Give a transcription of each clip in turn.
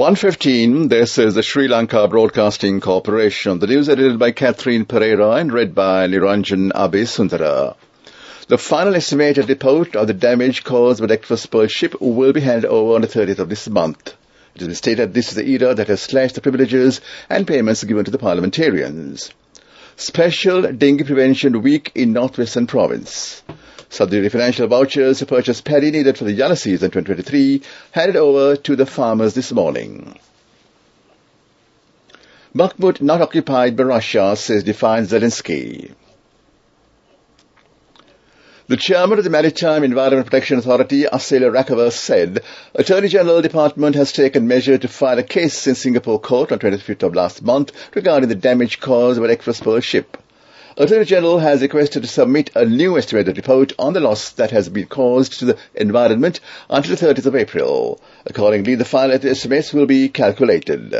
1:15, this is the Sri Lanka Broadcasting Corporation. The news edited by Catherine Pereira and read by Niranjan Abhisundara. The final estimated report of the damage caused by the Equus Pearl ship will be handed over on the 30th of this month. It has been stated this is the era that has slashed the privileges and payments given to the parliamentarians. Special Dengue Prevention Week in Northwestern Province. Subsidiary financial vouchers to purchase paddy needed for the Yalla season 2023 handed over to the farmers this morning. Bakhmut not occupied by Russia, says defiant Zelensky. The chairman of the Maritime Environment Protection Authority, Asela Rakova, said Attorney General Department has taken measure to file a case in Singapore court on 25th of last month regarding the damage caused by the Equus Pearl ship. Attorney General has requested to submit a new estimated report on the loss that has been caused to the environment until the 30th of April. Accordingly, the final estimates will be calculated.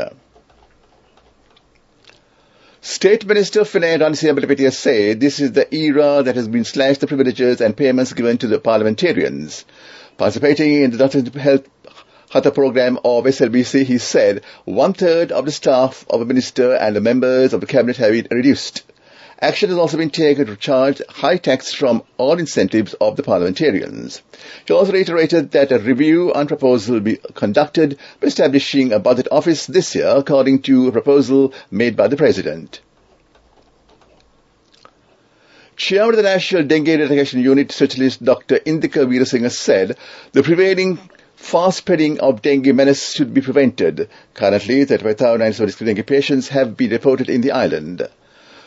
State Minister Finay Ransiamalapetia said this is the era that has been slashed the privileges and payments given to the parliamentarians. Participating in the Dr. Health Hatha program of SLBC, he said 1/3 of the staff of a minister and the members of the cabinet have been reduced. Action has also been taken to charge high tax from all incentives of the parliamentarians. He also reiterated that a review on proposal will be conducted by establishing a budget office this year according to a proposal made by the President. Chairman of the National Dengue Eradication Unit, Specialist Dr. Indika Veerasinghe, said the prevailing fast spreading of dengue menace should be prevented. Currently, 35,976 dengue patients have been reported in the island.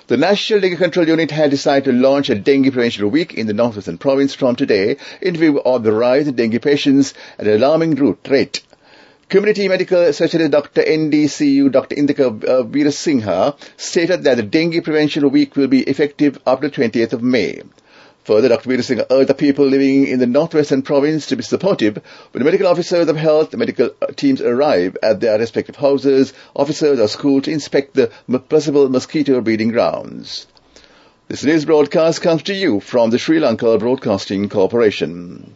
The National Dengue Control Unit had decided to launch a Dengue Prevention Week in the Northwestern Province from today in view of the rise in dengue patients at an alarming rate. Community Medical Specialist Dr. NDCU Dr. Indika Veerasinghe stated that the Dengue Prevention Week will be effective up to 20th of May. Further, Dr. Veerasinghe urged the people living in the Northwestern Province to be supportive when the medical officers of health, medical teams arrive at their respective houses, officers or schools to inspect the possible mosquito breeding grounds. This news broadcast comes to you from the Sri Lanka Broadcasting Corporation.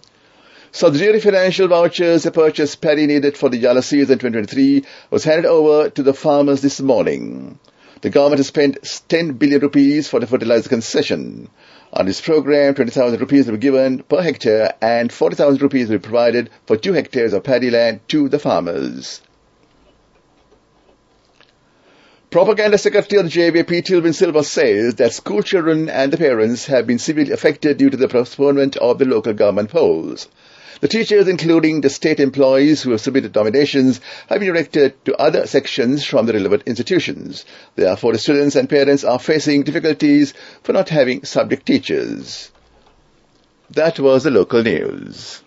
Subsidiary financial vouchers to purchase paddy needed for the Yalla season 2023 was handed over to the farmers this morning. The government has spent 10 billion rupees for the fertilizer concession. On this program, 20,000 rupees will be given per hectare and 40,000 rupees will be provided for 2 hectares of paddy land to the farmers. Propaganda Secretary of the JVP, Tilvin Silva, says that school children and the parents have been severely affected due to the postponement of the local government polls. The teachers, including the state employees who have submitted nominations, have been directed to other sections from the relevant institutions. Therefore, the students and parents are facing difficulties for not having subject teachers. That was the local news.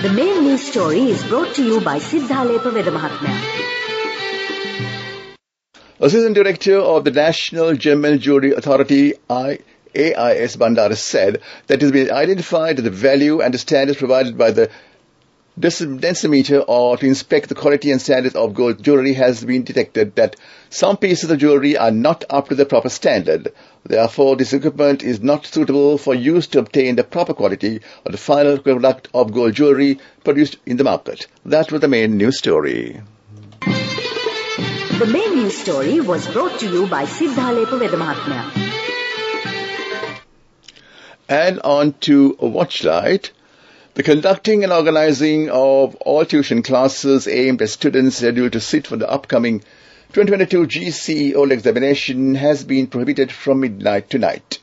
The main news story is brought to you by Siddhalepa Vedamahatmya. Assistant Director of the National German Jewelry Authority, AIS Bandara, said that it has been identified that the value and the standards provided by the densimeter or to inspect the quality and standards of gold jewelry has been detected that some pieces of jewelry are not up to the proper standard. Therefore, this equipment is not suitable for use to obtain the proper quality of the final product of gold jewelry produced in the market. That was the main news story. The main news story was brought to you by Siddhalepa Vedamahatmya. And on to Watchlight. The conducting and organizing of all tuition classes aimed at students scheduled to sit for the upcoming 2022 GCE examination has been prohibited from midnight tonight.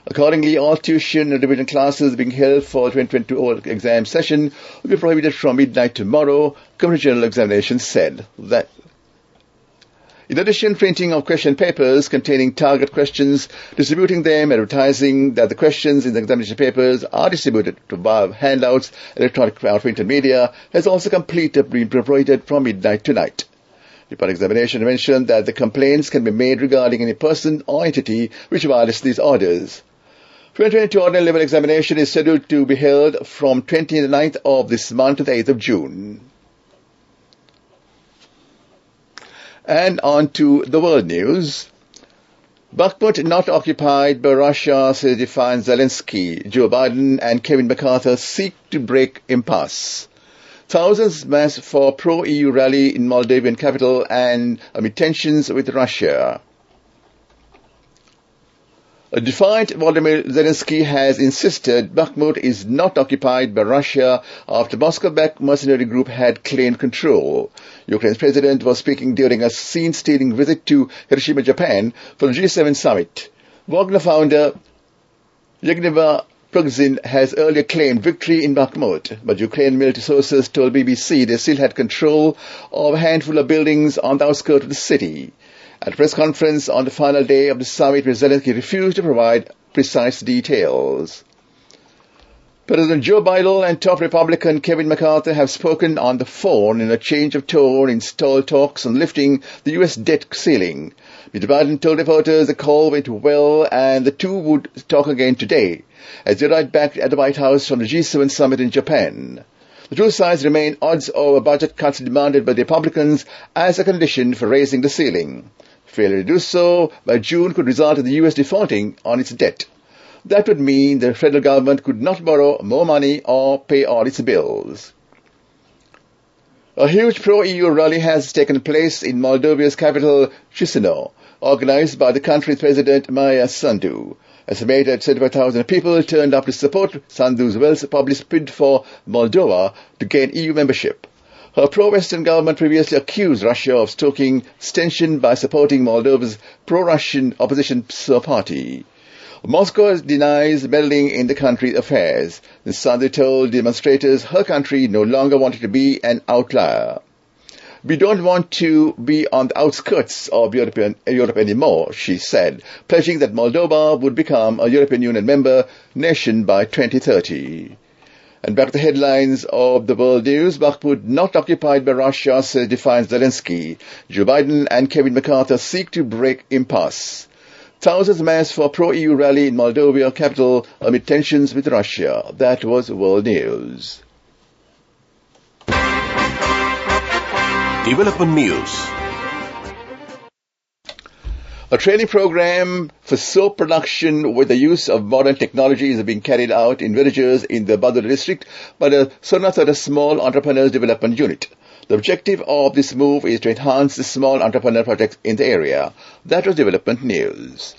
Accordingly, all tuition and revision classes being held for 2022 exam session will be prohibited from midnight tomorrow, Community General Examination said. That in addition, printing of question papers containing target questions, distributing them, advertising that the questions in the examination papers are distributed to via handouts, electronic or printed media has also completely been prohibited from midnight tonight. The public examination mentioned that the complaints can be made regarding any person or entity which violates these orders. 2022 ordinary level examination is scheduled to be held from 29th of this month to the 8th of June. And on to the world news. Bakhmut not occupied by Russia, says defiant Zelensky. Joe Biden and Kevin McCarthy seek to break impasse. Thousands massed for pro-EU rally in Moldovan capital and amid tensions with Russia. A defiant Volodymyr Zelensky has insisted Bakhmut is not occupied by Russia after Moscow-backed mercenary group had claimed control. Ukraine's president was speaking during a scene-stealing visit to Hiroshima, Japan for the G7 summit. Wagner founder Yevgeny Prigozhin has earlier claimed victory in Bakhmut, but Ukrainian military sources told BBC they still had control of a handful of buildings on the outskirts of the city. At a press conference on the final day of the summit, Zelensky refused to provide precise details. President Joe Biden and top Republican Kevin McCarthy have spoken on the phone in a change of tone in stalled talks on lifting the U.S. debt ceiling. Mr. Biden told reporters the call went well and the two would talk again today as they arrived back at the White House from the G7 summit in Japan. The two sides remain odds over budget cuts demanded by the Republicans as a condition for raising the ceiling. Failure to do so by June could result in the U.S. defaulting on its debt. That would mean the federal government could not borrow more money or pay all its bills. A huge pro-EU rally has taken place in Moldova's capital, Chisinau, organized by the country's president, Maia Sandu. Estimated 75,000 people turned up to support Sandu's well-published bid for Moldova to gain EU membership. Her pro-Western government previously accused Russia of stoking tension by supporting Moldova's pro-Russian opposition party. Moscow denies meddling in the country's affairs. Sandu told demonstrators her country no longer wanted to be an outlier. We don't want to be on the outskirts of Europe anymore, she said, pledging that Moldova would become a European Union member nation by 2030. And back to the headlines of the world news. Bakhmut not occupied by Russia, says defiant Zelensky. Joe Biden and Kevin McCarthy seek to break impasse. Thousands massed for pro-EU rally in Moldova capital amid tensions with Russia. That was world news. Development news. A training program for soap production with the use of modern technology is being carried out in villages in the Badura district by the Sonathara Small Entrepreneurs Development Unit. The objective of this move is to enhance the small entrepreneur projects in the area. That was development news.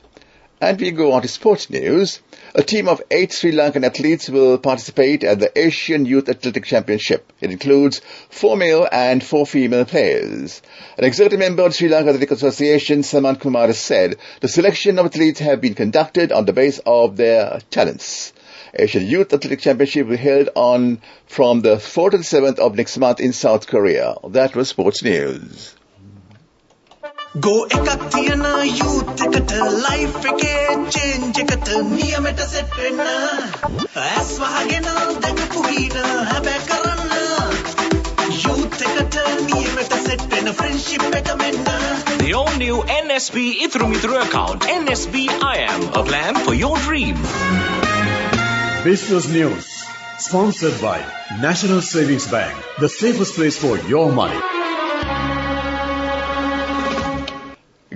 And we go on to sports news. A team of 8 Sri Lankan athletes will participate at the Asian Youth Athletic Championship. It includes 4 male and 4 female players. An executive member of the Sri Lanka Athletic Association, Saman Kumar, said the selection of athletes have been conducted on the basis of their talents. Asian Youth Athletic Championship will be held on from the 4th to the 7th of next month in South Korea. That was sports news. Go ekak thiyana youth eකට life එකේ change එකට නියමෙට set වෙන්න ඇස් වහගෙන දැකපු හින හැබැ කරන්න youth එකට නියමෙට set වෙන friendship එක මෙන්න. The all-new NSB Ithru account, NSB IM, a plan for your dream. Business News, sponsored by National Savings Bank, the safest place for your money.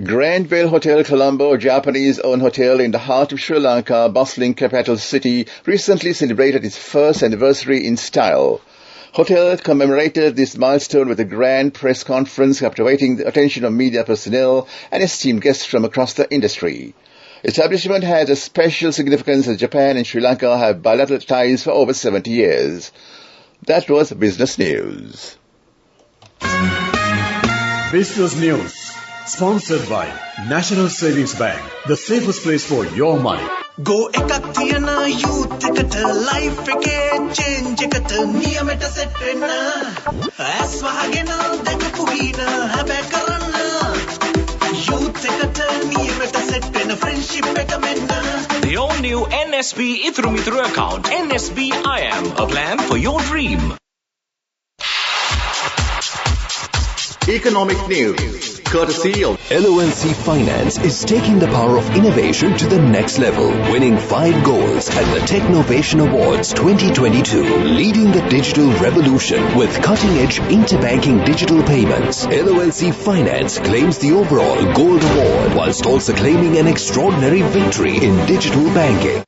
Grand Vale Hotel Colombo, a Japanese-owned hotel in the heart of Sri Lanka, bustling capital city, recently celebrated its first anniversary in style. Hotel commemorated this milestone with a grand press conference captivating the attention of media personnel and esteemed guests from across the industry. Establishment has a special significance as Japan and Sri Lanka have bilateral ties for over 70 years. That was Business News. Business News, sponsored by National Savings Bank, the safest place for your money. Go ekak thiyana youth eකට life එකේ change එකට නියමෙට set වෙන්න ඇස් වහගෙන දැකපු හින හැබැ කරන්න youth එකට නියමෙට set වෙන friendship එක මෙන්න. The all-new NSB Ithru account, NSB IM, a plan for your dream. Economic news, courtesy of LONC Finance is taking the power of innovation to the next level, winning 5 goals at the Technovation Awards 2022, leading the digital revolution with cutting-edge interbanking digital payments. LONC Finance claims the overall Gold Award whilst also claiming an extraordinary victory in digital banking.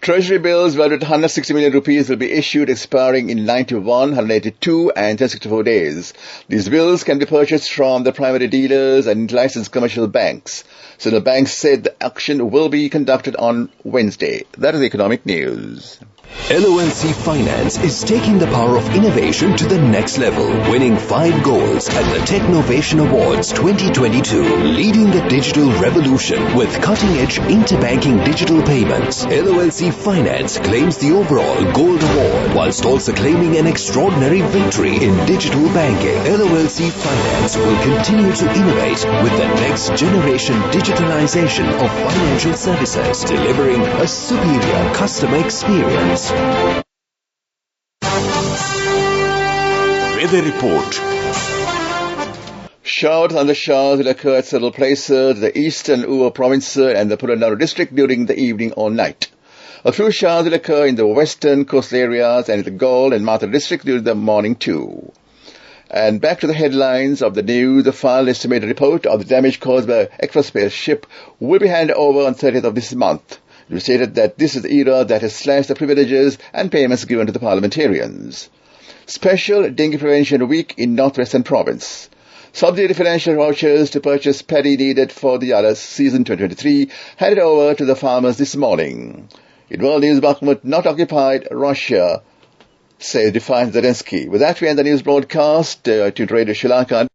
Treasury bills valued at 160 million rupees will be issued, expiring in 91, 182 and 1064 days. These bills can be purchased from the primary dealers and licensed commercial banks. So the bank said the auction will be conducted on Wednesday. That is economic news. LOLC Finance is taking the power of innovation to the next level, winning 5 golds at the Technovation Awards 2022, leading the digital revolution with cutting-edge interbanking digital payments. LOLC Finance claims the overall gold award, whilst also claiming an extraordinary victory in digital banking. LOLC Finance will continue to innovate with the next generation digitalization of financial services, delivering a superior customer experience. Weather report. Showers and showers will occur at several places in the eastern Uva province and the Pulandaru district during the evening or night. A few showers will occur in the western coastal areas and in the Gaul and Mata district during the morning too. And back to the headlines of the news. The final estimated report of the damage caused by Express ship will be handed over on 30th of this month. It was stated that this is the era that has slashed the privileges and payments given to the parliamentarians. Special Dengue Prevention Week in Northwestern Province. Subsidy financial vouchers to purchase paddy needed for the Yara season 2023 handed over to the farmers this morning. In world news, Bakhmut not occupied, Russia, says defiant Zelensky. With that, we end the news broadcast. To Radio Sri Lanka.